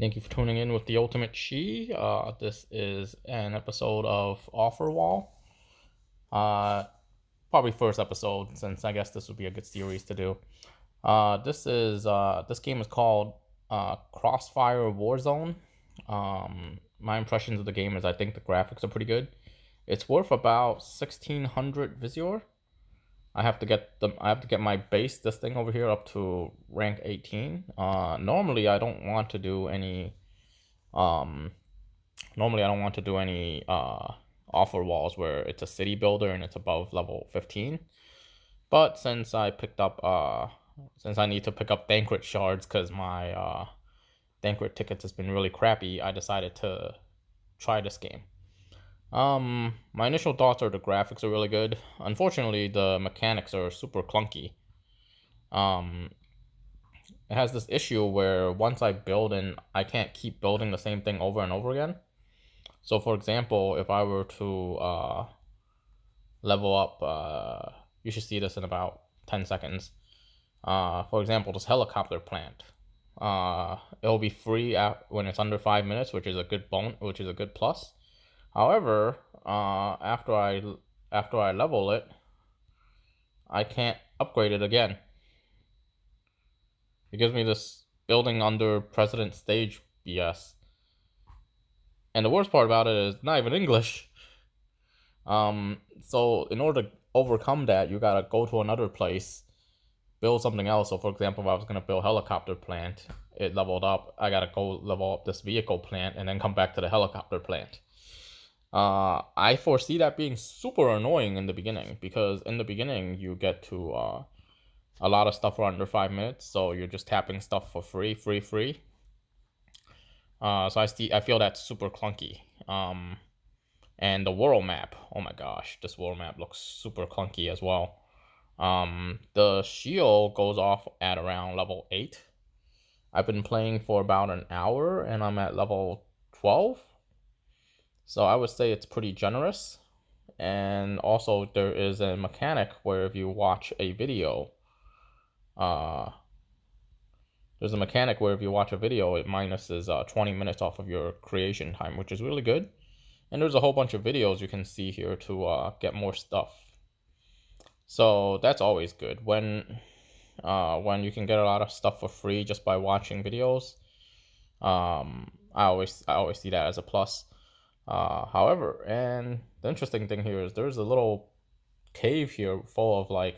Thank you for tuning in with the Ultimate Chi. This is an episode of Offerwall. Uh, Probably first episode, since I guess this would be a good series to do. This game is called Crossfire Warzone. My impressions of the game is I think the graphics are pretty good. It's worth about 1,600 visore. I have to get my base this thing over here up to rank 18. Normally I don't want to do any um normally I don't want to do any offer walls where it's a city builder and it's above level 15. But since I need to pick up banquet shards because my banquet tickets has been really crappy, I decided to try this game. My initial thoughts are the graphics are really good. Unfortunately, the mechanics are super clunky. Um, it has this issue where once I build and I can't keep building the same thing over and over again. So, for example, if I were to level up, you should see this in about 10 seconds. For example, this helicopter plant. It'll be free when it's under 5 minutes, which is a which is a good plus. However, after I level it, I can't upgrade it again. It gives me this building under President Stage BS. And the worst part about it is not even English. So in order to overcome that, you gotta go to another place, build something else. So for example, if I was gonna build helicopter plant, it leveled up. I gotta go level up this vehicle plant and then come back to the helicopter plant. I foresee that being super annoying in the beginning because in the beginning you get to a lot of stuff for under 5 minutes, so you're just tapping stuff for free, free, free. So I feel that's super clunky. And the world map, oh my gosh, this world map looks super clunky as well. The shield goes off at around level 8. I've been playing for about an hour and I'm at level 12. So I would say it's pretty generous. And also there is a mechanic where if you watch a video, uh, there's a mechanic where if you watch a video, it minuses 20 minutes off of your creation time, which is really good. And there's a whole bunch of videos you can see here to get more stuff. So that's always good when you can get a lot of stuff for free just by watching videos. I always see that as a plus. However, and the interesting thing here is there's a little cave here full of like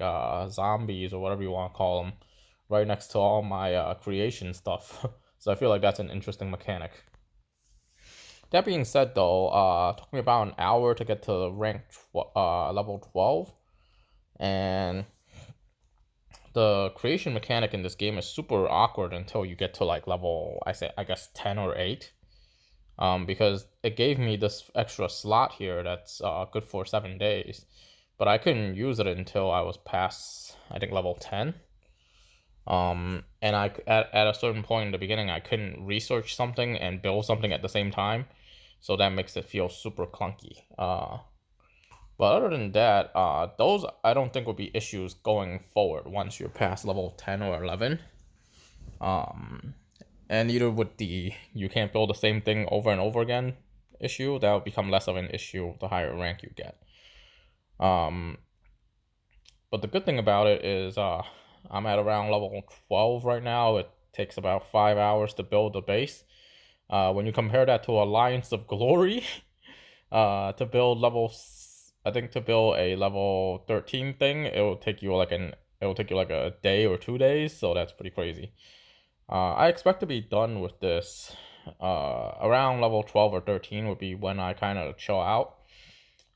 zombies or whatever you want to call them, right next to all my creation stuff. So I feel like that's an interesting mechanic. That being said, though, it took me about an hour to get to level 12, and the creation mechanic in this game is super awkward until you get to like level I guess 10 or 8. Because it gave me this extra slot here that's good for 7 days, but I couldn't use it until I was past I think level 10. And at a certain point in the beginning I couldn't research something and build something at the same time, so that makes it feel super clunky. But other than that, those I don't think will be issues going forward once you're past level 10 or 11. Um, and either with the you can't build the same thing over and over again issue, that will become less of an issue the higher rank you get. Um, but the good thing about it is I'm at around level 12 right now. It takes about 5 hours to build the base. When you compare that to Alliance of Glory, to build I think to build a level 13 thing, it will take you like a day or 2 days, so that's pretty crazy. I expect to be done with this around level 12 or 13 would be when I kind of chill out.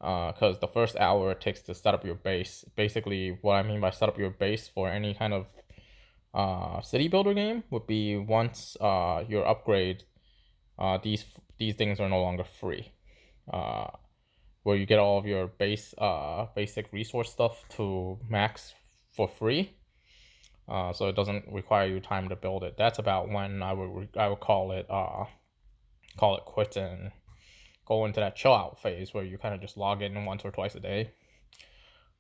Because the first hour it takes to set up your base. Basically, what I mean by set up your base for any kind of city builder game would be once your upgrade, these things are no longer free. Uh, where you get all of your basic resource stuff to max for free. So it doesn't require you time to build it. That's about when I would call it quits and go into that chill out phase where you kind of just log in once or twice a day.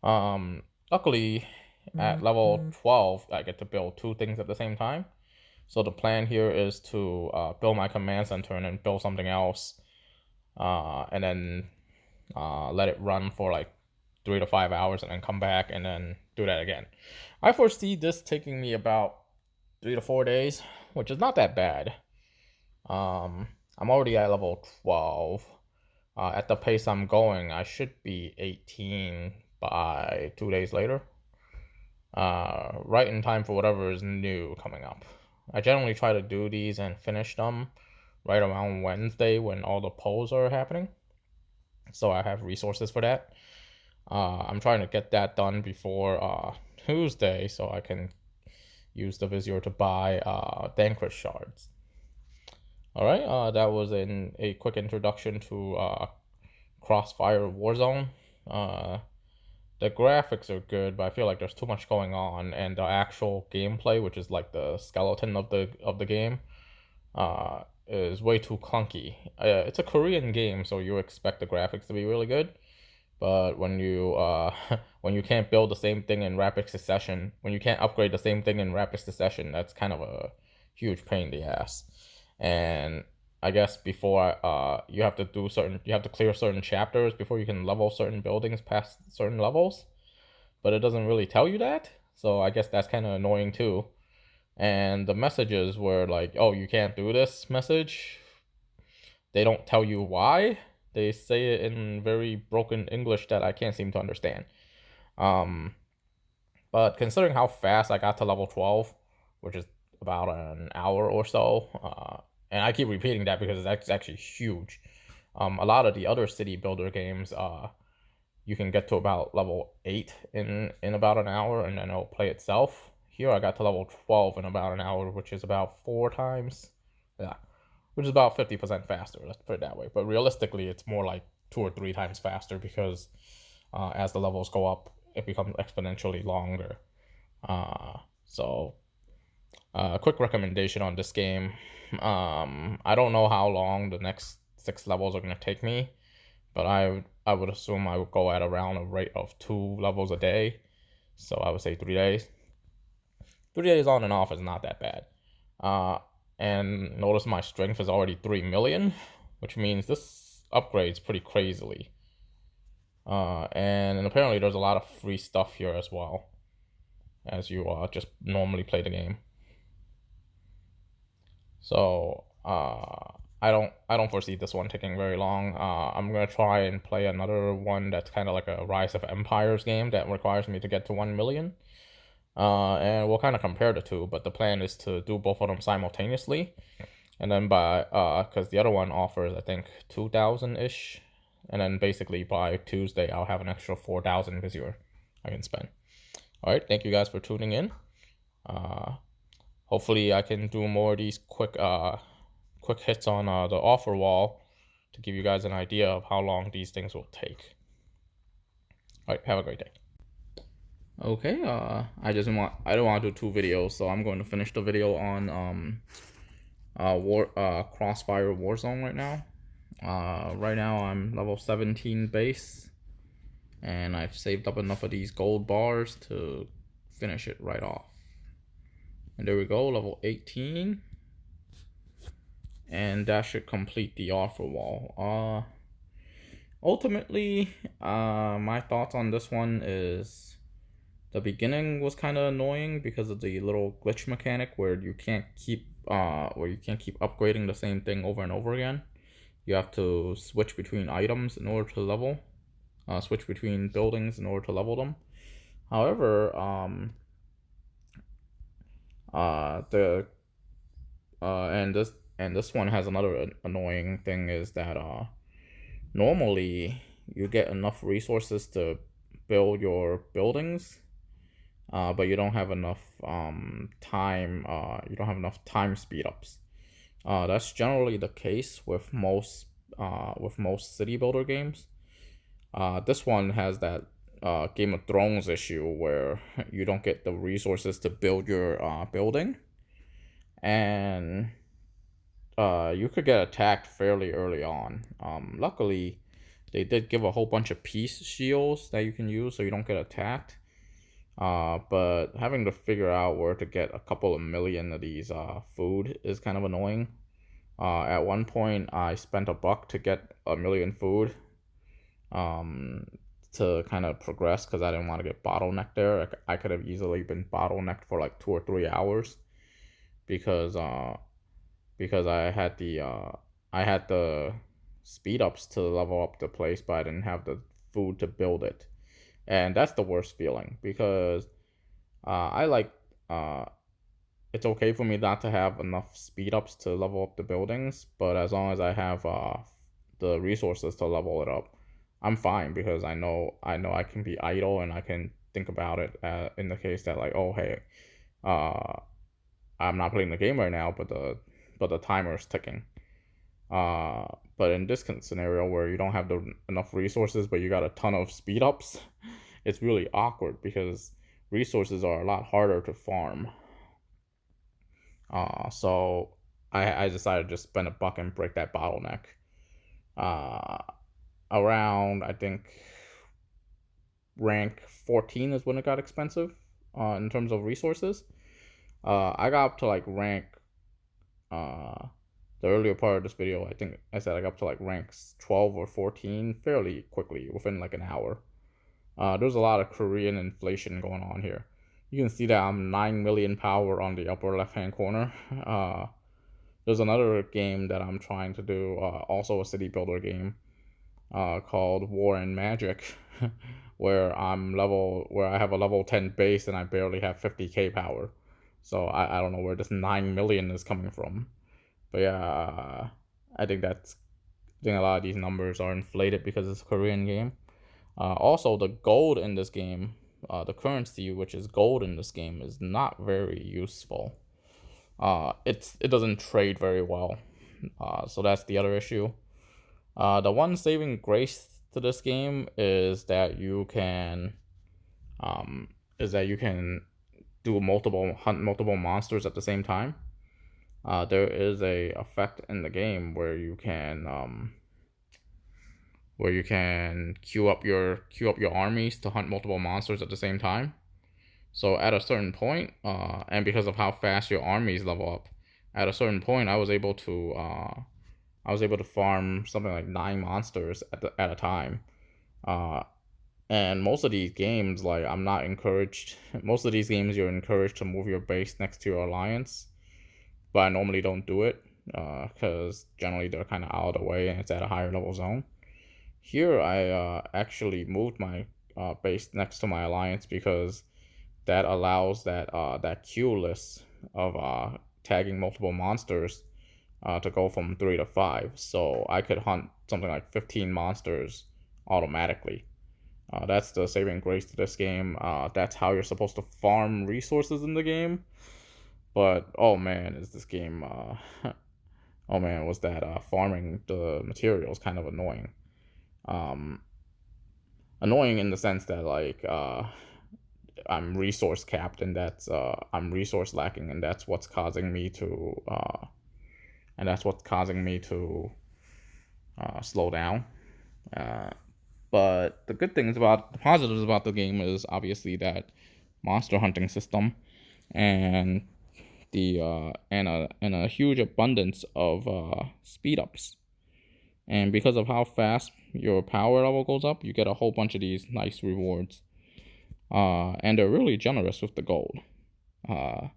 Luckily, at level 12, I get to build two things at the same time. So the plan here is to build my command center and then build something else, and then let it run for like 3 to 5 hours and then come back and then do that again. I foresee this taking me about 3 to 4 days, which is not that bad. I'm already at level 12. At the pace I'm going, I should be 18 by 2 days later. Right in time for whatever is new coming up. I generally try to do these and finish them right around Wednesday when all the polls are happening, so I have resources for that. I'm trying to get that done before Tuesday so I can use the visore to buy Dankrist shards. Alright, that was a quick introduction to Crossfire Warzone. The graphics are good, but I feel like there's too much going on, and the actual gameplay, which is like the skeleton of the game, is way too clunky. It's a Korean game, so you expect the graphics to be really good, but when you when you can't build the same thing in rapid succession, when you can't upgrade the same thing in rapid succession, that's kind of a huge pain in the ass. And I guess before you have to clear certain chapters before you can level certain buildings past certain levels, but it doesn't really tell you that. So I guess that's kind of annoying too. And the messages were like, "Oh, you can't do this" message. They don't tell you why. They say it in very broken English that I can't seem to understand. Um, but considering how fast I got to level 12, which is about an hour or so, and I keep repeating that because that's actually huge. A lot of the other city builder games, you can get to about level 8 in about an hour, and then it'll play itself. Here I got to level 12 in about an hour, which is about 4 times, yeah, which is about 50% faster. Let's put it that way. But realistically, it's more like 2 or 3 times faster because as the levels go up, it becomes exponentially longer. So a quick recommendation on this game. I don't know how long the next 6 levels are gonna take me, but I would assume I would go at around a rate of 2 levels a day. So I would say 3 days. 3 days on and off is not that bad. And notice my strength is already 3 million, which means this upgrades pretty crazily. And apparently there's a lot of free stuff here as well, as you just normally play the game. So I don't foresee this one taking very long. I'm gonna try and play another one that's kind of like a Rise of Empires game that requires me to get to 1 million. And we'll kind of compare the two, but the plan is to do both of them simultaneously, and then by because the other one offers I think 2,000 ish, and then basically by Tuesday I'll have an extra 4,000 visure I can spend. All right, thank you guys for tuning in. Hopefully I can do more of these quick hits on the offer wall to give you guys an idea of how long these things will take. All right, have a great day. Okay, I don't want to do 2 videos, so I'm going to finish the video on Crossfire Warzone right now. Right now I'm level 17 base, and I've saved up enough of these gold bars to finish it right off. And there we go, level 18. And that should complete the offer wall. Ultimately, my thoughts on this one is the beginning was kind of annoying because of the little glitch mechanic where you can't keep upgrading the same thing over and over again. You have to switch between items in order to level, switch between buildings in order to level them. However, and this one has another annoying thing is that normally you get enough resources to build your buildings, but you don't have enough time. You don't have enough time speed ups. That's generally the case with most city builder games. This one has that Game of Thrones issue where you don't get the resources to build your building, and you could get attacked fairly early on. Luckily, they did give a whole bunch of peace shields that you can use so you don't get attacked. But having to figure out where to get a couple of million of these food is kind of annoying. At one point, I spent $1 to get a million food, um, to kind of progress because I didn't want to get bottlenecked there. I could have easily been bottlenecked for like 2 or 3 hours because because I had the speed ups to level up the place, but I didn't have the food to build it, and that's the worst feeling because I like uh it's okay for me not to have enough speed ups to level up the buildings, but as long as I have the resources to level it up, I'm fine because I know I can be idle and I can think about it in the case that like, oh hey, uh I'm not playing the game right now, but the timer is ticking. Uh, but in this scenario where you don't have enough resources, but you got a ton of speed ups, it's really awkward because resources are a lot harder to farm. So I decided to just spend $1 and break that bottleneck. Uh, Around I think rank 14 is when it got expensive. In terms of resources, I got up to like rank uh the earlier part of this video. I think I said I got up to like ranks 12 or 14 fairly quickly within like an hour. There's a lot of Korean inflation going on here. You can see that I'm 9 million power on the upper left hand corner. There's another game that I'm trying to do, also a city builder game, called War and Magic, where I have a level 10 base and I barely have 50k power. So I don't know where this 9 million is coming from. But yeah, I think a lot of these numbers are inflated because it's a Korean game. Also, the gold in this game, the currency which is gold in this game, is not very useful. It doesn't trade very well. So that's the other issue. The one saving grace to this game is that um, you can do multiple hunt multiple monsters at the same time. There is a effect in the game where you can queue up your armies to hunt multiple monsters at the same time. So at a certain point, and because of how fast your armies level up, at a certain point, I was able to farm something like 9 monsters at a time. Uh, and most of these games, like I'm not encouraged. Most of these games, you're encouraged to move your base next to your alliance, but I normally don't do it because generally they're kind of out of the way and it's at a higher level zone. Here, I actually moved my base next to my alliance because that allows that queue list of tagging multiple monsters to go from 3 to 5. So I could hunt something like 15 monsters automatically. That's the saving grace to this game. That's how you're supposed to farm resources in the game. But oh man, is this game? Oh man, was that farming the materials kind of annoying? Um, Annoying in the sense that like I'm resource capped and I'm resource lacking and that's what's causing me to slow down. Uh, but the positives about the game is obviously that monster hunting system and and a huge abundance of speed ups. And because of how fast your power level goes up, you get a whole bunch of these nice rewards. And they're really generous with the gold. Uh,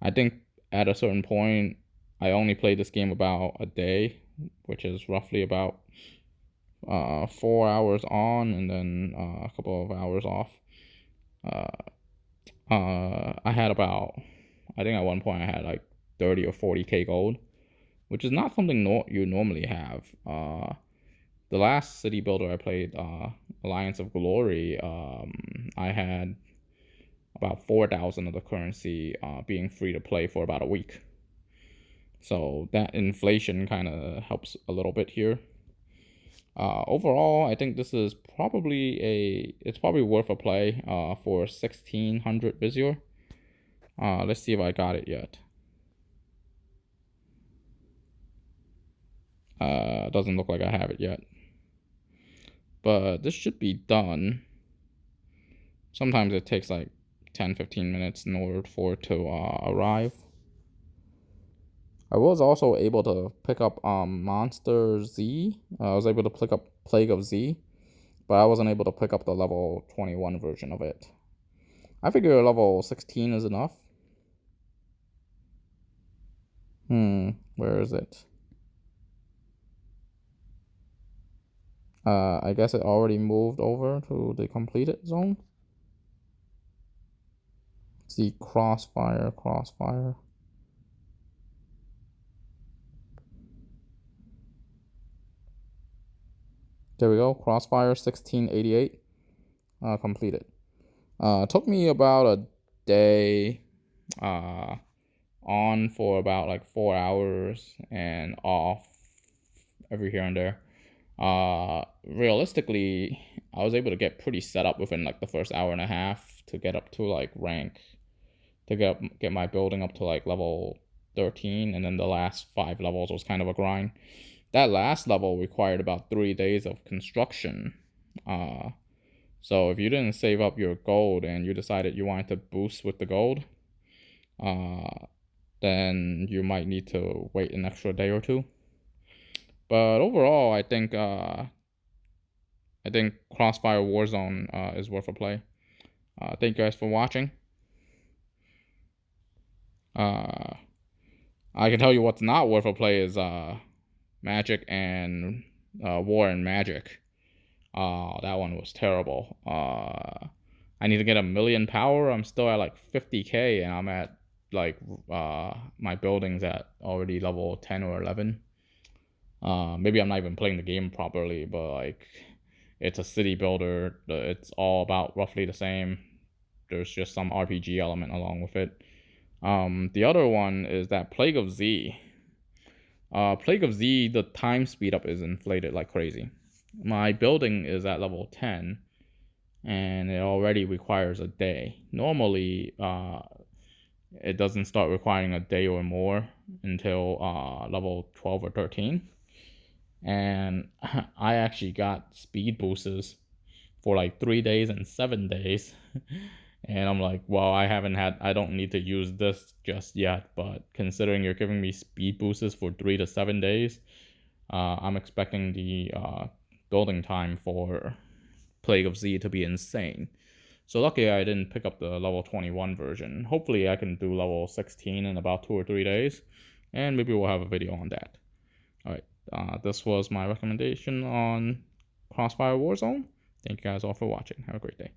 I think at a certain point, I only played this game about a day, which is roughly about 4 hours on and then a couple of hours off. I had about, I think at one point I had like 30 or 40k gold, which is not something you normally have. The last city builder I played, Alliance of Glory, I had about 4,000 of the currency being free to play for about a week. So that inflation kind of helps a little bit here. Overall, I think this is it's probably worth a play for 1600 visure. Let's see if I got it yet. Doesn't look like I have it yet. But this should be done Sometimes it takes like 10-15 minutes in order for it to arrive. I was also able to pick up Monster Z. I was able to pick up Plague of Z, but I wasn't able to pick up the level 21 version of it. I figure level 16 is enough. Where is it? I guess it already moved over to the completed zone. See, crossfire. There we go. Crossfire 1688 completed. Took me about a day on for about like 4 hours and off every here and there. Realistically, I was able to get pretty set up within like the first hour and a half to get up to like rank, to get my building up to like level 13, and then the last 5 levels was kind of a grind. That last level required about 3 days of construction. So if you didn't save up your gold and you decided you wanted to boost with the gold, then you might need to wait an extra day or two. But overall, I think Crossfire Warzone is worth a play. Thank you guys for watching. I can tell you what's not worth a play is Magic and War and Magic. That one was terrible. I need to get 1,000,000 power. I'm still at like 50k, and I'm at like my building's at already level 10 or 11. Maybe I'm not even playing the game properly, but like it's a city builder. It's all about roughly the same. There's just some RPG element along with it. The other one is that Plague of Z. Plague of Z, the time speed up is inflated like crazy. My building is at level 10, and it already requires a day. Normally, it doesn't start requiring a day or more until level 12 or 13. And I actually got speed boosts for like 3 days and 7 days. And I'm like, well, I don't need to use this just yet, but considering you're giving me speed boosts for 3 to 7 days, I'm expecting the building time for Plague of Z to be insane. So luckily I didn't pick up the level 21 version. Hopefully I can do level 16 in about 2 or 3 days, and maybe we'll have a video on that. Alright, this was my recommendation on Crossfire Warzone. Thank you guys all for watching. Have a great day.